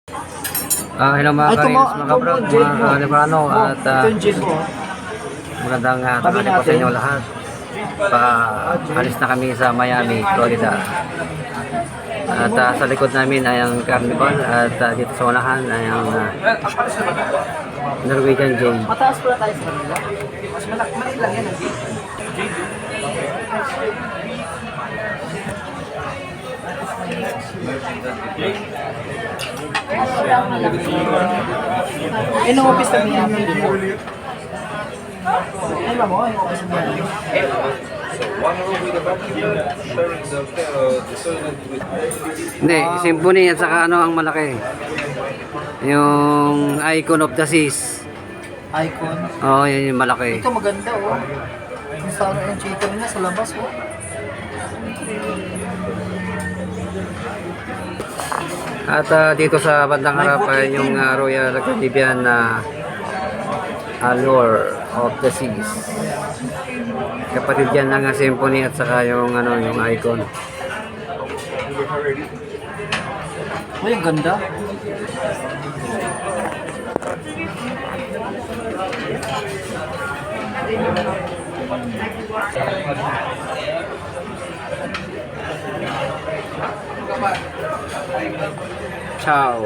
Hello mga karins, mga kabrog, mga kalibrano at magandang tanghali po sa inyo lahat. Alis na kami sa Miami, Florida. At sa likod namin ay ang Carnival at dito sa unahan ay ang Norwegian Jade. Mataas pala tayo sa kanila. Mas maliit lang yan. Yan ang office na niya. Ay ba mo? Yung office na niya. Hindi, Symphony at saka ano ang malaki. Yung Icon of the Seas. Icon. Oo, yan yung malaki. Ito maganda oh. Kung saan yung chicken niya sa labas oh. At dito sa bandang harap ay yung Royal Caribbean na Allure of the Seas. Kapatid yan ng Symphony at saka yung ano yung Icon. Oh, yung ganda. Ciao.